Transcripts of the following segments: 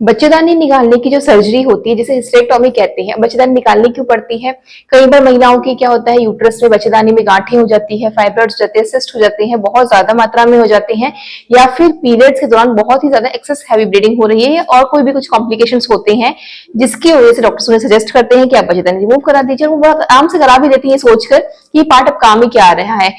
बच्चेदानी निकालने की जो सर्जरी होती है जिसे हिस्टेरेक्टोमी कहते हैं, बच्चेदानी निकालनी क्यों पड़ती है? कई बार महिलाओं की क्या होता है, यूट्रस में बच्चेदानी में गांठें हो जाती है, फाइब्रॉइड्स हो जाते हैं, सिस्ट हो जाते हैं, बहुत ज्यादा मात्रा में हो जाते हैं, या फिर पीरियड्स के दौरान बहुत ही ज्यादा एक्सेस हैवी ब्लीडिंग हो रही है, और कोई भी कुछ कॉम्प्लिकेशंस होते हैं जिसकी वजह से डॉक्टर्स उन्हें सजेस्ट करते हैं कि आप बच्चेदानी रिमूव करा दीजिए। वो बहुत आराम से करा भी देती है सोचकर कि ये पार्ट अब काम ही क्या आ रहा है।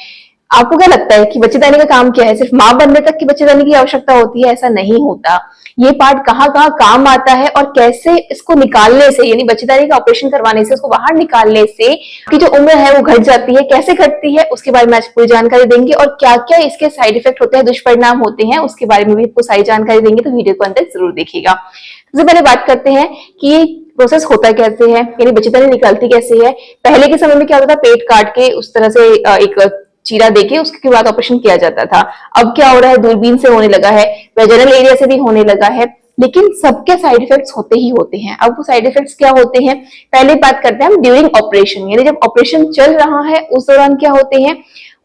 आपको क्या लगता है कि बच्चेदानी का काम क्या है? सिर्फ मां बनने तक की बच्चेदानी की आवश्यकता होती है? ऐसा नहीं होता। ये पार्ट कहाँ कहाँ काम आता है और कैसे इसको निकालने से, यानी बच्चेदानी का ऑपरेशन करवाने से, उसको बाहर निकालने से की जो उम्र है वो घट जाती है, कैसे घटती है, उसके बारे में आज पूरी जानकारी देंगे। और क्या क्या इसके साइड इफेक्ट होते हैं, दुष्परिणाम होते हैं, उसके बारे में भी आपको सारी जानकारी देंगे, तो वीडियो को अंत तक जरूर देखिएगा। सबसे पहले बात करते हैं कि ये प्रोसेस होता कैसे है, यानी बच्चेदानी निकलती कैसे है। पहले के समय में क्या होता था, पेट काट के उस तरह से एक चीरा देके उसके बाद ऑपरेशन किया जाता था। अब क्या हो रहा है, दूरबीन से होने लगा है, वेजाइनल एरिया से भी होने लगा है, लेकिन सबके साइड इफेक्ट्स होते ही होते हैं। अब वो साइड इफेक्ट्स क्या होते हैं, पहले बात करते हैं हम ड्यूरिंग ऑपरेशन, यानी जब ऑपरेशन चल रहा है उस दौरान क्या होते हैं।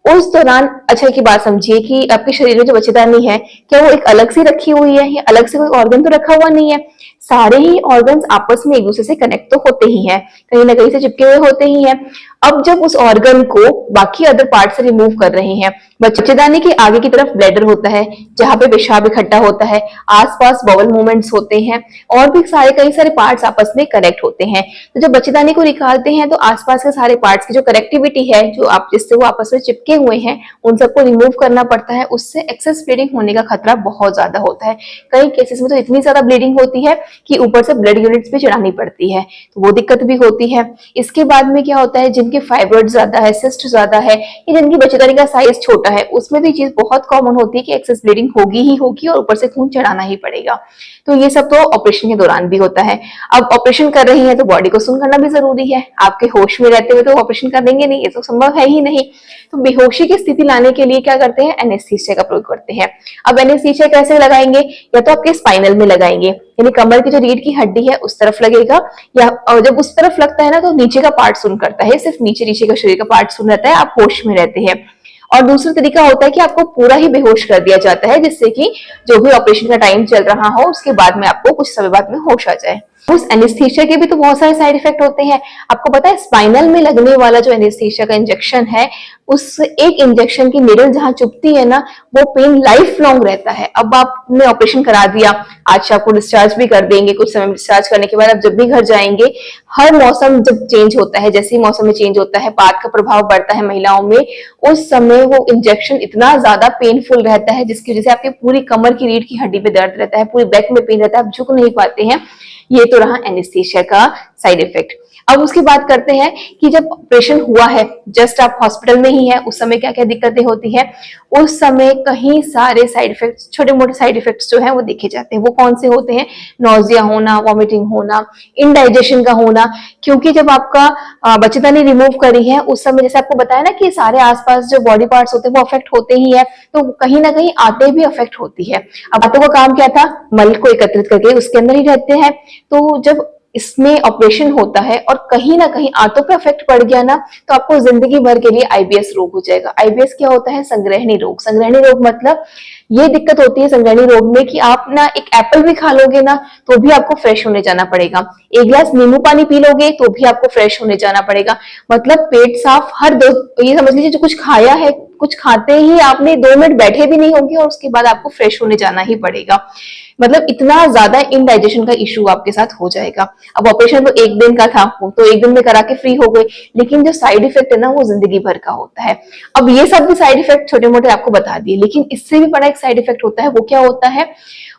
उस दौरान अच्छा की बात समझिए कि आपके शरीर में जो बच्चेदानी है, क्या वो एक अलग से रखी हुई है, या अलग से कोई ऑर्गन तो रखा हुआ नहीं है। सारे ही ऑर्गन्स आपस में एक दूसरे से कनेक्ट तो होते ही हैं, कहीं ना कहीं से चिपके हुए होते ही हैं। अब जब उस ऑर्गन को बाकी अदर पार्ट से रिमूव कर रहे हैं, बच्चेदानी के आगे की तरफ ब्लैडर होता है जहां पे पेशाब इकट्ठा होता है, आसपास बबल मूवमेंट्स होते हैं, और भी सारे कई सारे पार्ट्स आपस में कनेक्ट होते हैं। तो जब बच्चेदानी को निकालते हैं तो आसपास के सारे पार्ट्स की जो कनेक्टिविटी है, जो आप जिससे वो आपस में चिपके हुए हैं, उन सबको रिमूव करना पड़ता है। उससे एक्सेस ब्लीडिंग होने का खतरा बहुत ज्यादा होता है। कई केसेस में तो इतनी ज्यादा ब्लीडिंग होती है कि ऊपर से ब्लड यूनिट्स भी चढ़ानी पड़ती है, तो वो दिक्कत भी होती है। इसके बाद में क्या होता है, जिनके फाइब्रॉइड ज्यादा है, सिस्ट ज्यादा है, या जिनकी बच्चेदानी का साइज छोटा है, उसमें तो ये चीज बहुत कॉमन होती है कि एक्सेस ब्लीडिंग होगी ही होगी और ऊपर से खून चढ़ाना ही पड़ेगा। तो ये सब तो ऑपरेशन के दौरान भी होता है। अब ऑपरेशन कर रही है तो बॉडी को सुन करना भी जरूरी है। आपके होश में रहते हुए तो ऑपरेशन कर देंगे नहीं, ये तो संभव है ही नहीं। तो बेहोशी की स्थिति लाने के लिए क्या करते हैं, एनेस्थीसिया का प्रयोग करते हैं। अब एनेस्थीसिया कैसे लगाएंगे, या तो आपके स्पाइनल में लगाएंगे, यानी कमर की जो रीढ़ की हड्डी है उस तरफ लगेगा, या जब उस तरफ लगता है ना तो नीचे का पार्ट सुन करता है, सिर्फ नीचे नीचे का शरीर का पार्ट सुन रहता है, आप होश में रहते हैं। और दूसरा तरीका होता है कि आपको पूरा ही बेहोश कर दिया जाता है, जिससे कि जो भी ऑपरेशन का टाइम चल रहा हो उसके बाद में आपको कुछ समय बाद में होश आ जाए। उस एनेस्थीसिया के भी तो बहुत सारे साइड इफेक्ट होते हैं। आपको पता है, स्पाइनल में लगने वाला जो एनेस्थीसिया का इंजेक्शन है, उस एक इंजेक्शन की निडल जहां चुभती है ना, वो पेन लाइफ लॉन्ग रहता है। अब आपने ऑपरेशन करा दिया, आज से आपको डिस्चार्ज भी कर देंगे, कुछ समय डिस्चार्ज करने के बाद आप जब भी घर जाएंगे, हर मौसम जब चेंज होता है, जैसे ही मौसम में चेंज होता है, बात का प्रभाव बढ़ता है महिलाओं में, उस समय वो इंजेक्शन इतना ज्यादा पेनफुल रहता है जिसकी वजह से आपकी पूरी कमर की रीढ़ की हड्डी पे दर्द रहता है, पूरी बैक में पेन रहता है, आप झुक नहीं पाते हैं। ये तो रहा एनेस्थीसिया का साइड इफेक्ट। अब उसकी बात करते हैं कि जब ऑपरेशन हुआ है, जस्ट आप हॉस्पिटल में ही है, उस समय क्या क्या दिक्कतें होती है। उस समय कहीं सारे साइड इफेक्ट्स, छोटे मोटे साइड इफेक्ट्स जो है वो देखे जाते हैं। वो कौन से होते हैं, नोजिया होना, वॉमिटिंग होना, इनडाइजेशन का होना, क्योंकि जब आपका बच्चेदानी रिमूव करी है उस समय जैसे आपको बताया ना कि सारे आसपास जो बॉडी पार्ट्स होते हैं वो अफेक्ट होते ही है, तो कहीं ना कहीं आंतें भी अफेक्ट होती है। अब आंतों का काम क्या था, मल को एकत्रित करके उसके अंदर ही रहते हैं। तो जब इसमें ऑपरेशन होता है और कहीं ना कहीं आंतों पे इफेक्ट पड़ गया ना, तो आपको जिंदगी भर के लिए आईबीएस रोग हो जाएगा। आईबीएस क्या होता है, संग्रहणी रोग। संग्रहणी रोग मतलब ये दिक्कत होती है संग्रहणी रोग में कि आप ना एक एप्पल भी खा लोगे ना तो भी आपको फ्रेश होने जाना पड़ेगा, एक गिलास नींबू पानी पी लोगे तो भी आपको फ्रेश होने जाना पड़ेगा। मतलब पेट साफ हर दो, ये समझ लीजिए जो कुछ खाया है, कुछ खाते ही आपने 2 मिनट बैठे भी नहीं होंगे और उसके बाद आपको फ्रेश होने जाना ही पड़ेगा। मतलब इतना ज्यादा इनडाइजेशन का इशू आपके साथ हो जाएगा। अब ऑपरेशन तो 1 दिन का था, वो तो 1 दिन में करा के फ्री हो गए, लेकिन जो साइड इफेक्ट है ना वो जिंदगी भर का होता है। अब ये सब भी साइड इफेक्ट छोटे मोटे आपको बता दिए, लेकिन इससे भी बड़ा एक साइड इफेक्ट होता है। वो क्या होता है,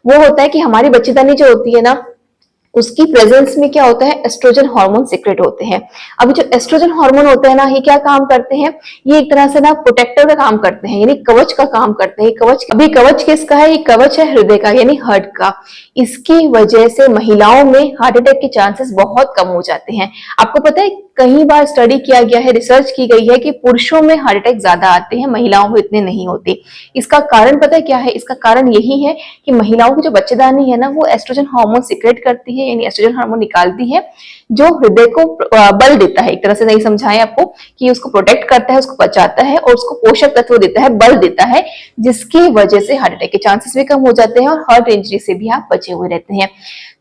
वो होता है कि हमारी बच्चेदानी जो होती है ना, उसकी प्रेजेंस में क्या होता है, एस्ट्रोजन हार्मोन सीक्रेट होते हैं। अब जो एस्ट्रोजन हार्मोन होते हैं ना, ये क्या काम करते हैं, ये एक तरह से ना प्रोटेक्टर का काम करते हैं, यानी कवच का काम करते हैं। कवच, अभी कवच किसका है, ये कवच है हृदय का, यानी हार्ट का। इसकी वजह से महिलाओं में हार्ट अटैक के चांसेस बहुत कम हो जाते हैं। आपको पता है, कई बार स्टडी किया गया है, रिसर्च की गई है कि पुरुषों में हार्ट अटैक ज्यादा आते हैं, महिलाओं में इतने नहीं होते। इसका कारण पता है क्या है, इसका कारण यही है कि महिलाओं की जो बच्चेदानी है ना, वो एस्ट्रोजन हार्मोन सीक्रेट करती है, है, यानी एस्ट्रोजन हार्मोन निकालती है, जो हृदय को बल देता है। एक तरह से नहीं समझाएं आपको कि उसको प्रोटेक्ट करता है, उसको बचाता है और उसको पोषक तत्व देता है, बल देता है, जिसकी वजह से हार्ट अटैक के चांसेस भी कम हो जाते हैं और हार्ट इंजरी से भी आप बचे हुए रहते हैं।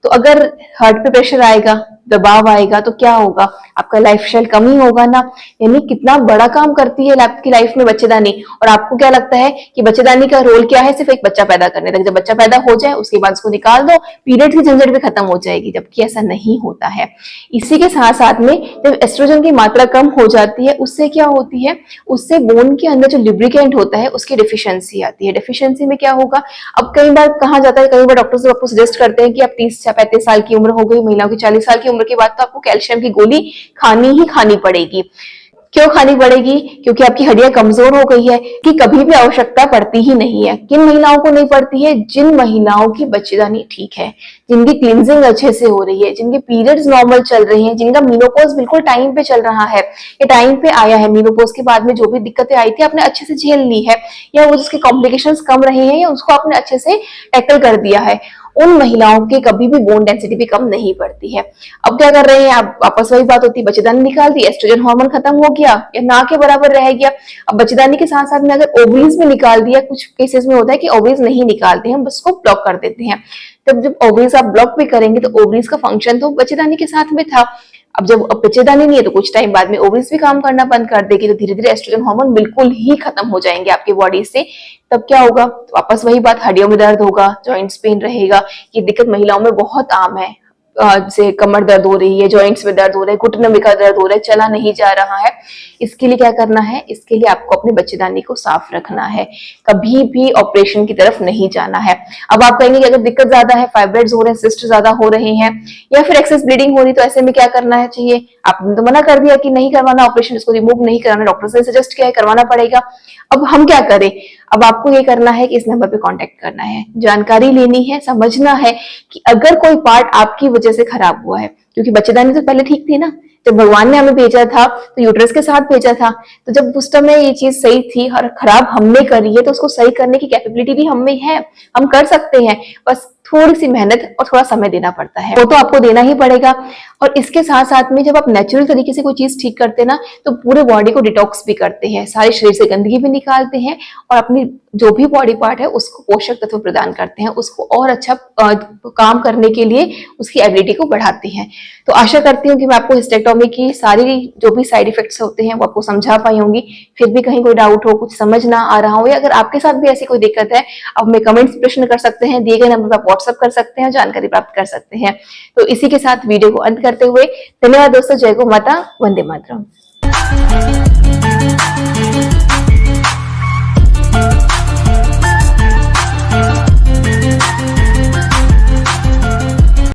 तो अगर हार्ट पे प्रेशर आएगा, दबाव आएगा, तो क्या होगा, आपका लाइफ स्टाइल कम ही होगा ना। यानी कितना बड़ा काम करती है आपकी लाइफ में बच्चेदानी। और आपको क्या लगता है कि बच्चेदानी का रोल क्या है, सिर्फ एक बच्चा पैदा करने तक। जब बच्चा पैदा हो जाए उसके बाद उसको निकाल दो, पीरियड की झंझट भी खत्म हो जाएगी, जबकि ऐसा नहीं होता है। इसी के साथ साथ में जब एस्ट्रोजन की मात्रा कम हो जाती है, उससे क्या होती है, उससे बोन के अंदर जो लिब्रिकेंट होता है उसकी डिफिशियंसी आती है। डिफिशियंसी में क्या होगा, अब कई बार कहा जाता है, कई बार डॉक्टर्स आपको सजेस्ट करते हैं कि आप 30-35 साल की उम्र हो गई, महिलाओं की 40 साल की उम्र के बाद तो आपको कैल्शियम की गोली खानी ही खानी पड़ेगी। क्यों खानी पड़ेगी, क्योंकि आपकी हड्डियां कमजोर हो गई है, कि कभी भी आवश्यकता पड़ती ही नहीं है। किन महिलाओं को नहीं पड़ती है, जिन महिलाओं की बच्चेदानी ठीक है, जिनकी क्लींजिंग अच्छे से हो रही है, जिनके पीरियड्स नॉर्मल चल रहे हैं, जिनका मेनोपॉज बिल्कुल टाइम पे चल रहा है, ये टाइम पे आया है, मेनोपॉज के बाद में जो भी दिक्कतें आई थी आपने अच्छे से झेल ली है, या वो जिसके कॉम्प्लिकेशंस कम रहे हैं या उसको आपने अच्छे से टैकल कर दिया है, उन महिलाओं की कभी भी बोन डेंसिटी भी कम नहीं पड़ती है। अब क्या कर रहे हैं आप, वापस वही बात होती है, बच्चेदानी निकाल दी, एस्ट्रोजन हार्मोन खत्म हो गया या ना के बराबर रह गया। अब बच्चेदानी के साथ साथ में अगर ओवरीज भी निकाल दिया, कुछ केसेस में होता है कि ओवरीज नहीं निकालते हैं, हम उसको ब्लॉक कर देते हैं। तब जब ओवरीज आप ब्लॉक भी करेंगे तो ओवरीज का फंक्शन तो बच्चेदानी के साथ में था। अब जब बच्चेदानी नहीं है तो कुछ टाइम बाद में ओवरीज भी काम करना बंद कर देगी, तो धीरे धीरे एस्ट्रोजन हार्मोन बिल्कुल ही खत्म हो जाएंगे आपकी बॉडी से। तब क्या होगा, वापस वही बात, हड्डियों में दर्द होगा, जॉइंट्स पेन रहेगा। ये दिक्कत महिलाओं में बहुत आम है, जैसे कमर दर्द हो रही है, जॉइंट्स में दर्द हो रहा है, घुटने में का दर्द हो रहा है, चला नहीं जा रहा है। इसके लिए क्या करना है, इसके लिए आपको अपनी बच्चेदानी को साफ रखना है, कभी भी ऑपरेशन की तरफ नहीं जाना है। अब आप कहेंगे कि अगर दिक्कत ज्यादा है, फाइब्रॉइड्स हो रहे हैं, सिस्ट ज्यादा हो रहे हैं, या फिर एक्सेस ब्लीडिंग हो रही, तो ऐसे में क्या करना है चाहिए, आपने तो मना कर दिया कि नहीं करवाना ऑपरेशन, इसको रिमूव नहीं कराना, डॉक्टर ने सजेस्ट किया है करवाना पड़ेगा। अब हम क्या करें, अब आपको ये करना है कि इस नंबर पे कांटेक्ट करना है, जानकारी लेनी है, समझना है कि अगर कोई पार्ट आपकी वजह से खराब हुआ है, क्योंकि बच्चेदानी तो पहले ठीक थी ना, जब भगवान ने हमें भेजा था तो यूट्रस के साथ भेजा था, तो जब उस समय ये चीज सही थी और खराब हमने करी है, तो उसको सही करने की कैपेबिलिटी भी हम में है, हम कर सकते हैं, बस थोड़ी सी मेहनत और थोड़ा समय देना पड़ता है, वो तो आपको देना ही पड़ेगा। और इसके साथ साथ में जब आप नेचुरल तरीके से कोई चीज ठीक करते हैं ना, तो पूरे बॉडी को डिटॉक्स भी करते हैं, सारे शरीर से गंदगी भी निकालते हैं और अपनी जो भी बॉडी पार्ट है उसको पोषक तत्व प्रदान करते हैं, उसको और अच्छा काम करने के लिए उसकी एबिलिटी को बढ़ाते हैं। तो आशा करती हूँ कि मैं आपको हिस्टेक्टोमी की सारी जो भी साइड इफेक्ट्स होते हैं वो आपको समझा पाई होंगी। फिर भी कहीं कोई डाउट हो, कुछ समझ ना आ रहा हो, या अगर आपके साथ भी ऐसी कोई दिक्कत है, आप हमें कमेंट्स प्रश्न कर सकते हैं, दिए गए नंबर पर व्हाट्सएप कर सकते हैं, जानकारी प्राप्त कर सकते हैं। तो इसी के साथ वीडियो को अंत करते हुए धन्यवाद दोस्तों, जय गौ माता, वंदे मातरम।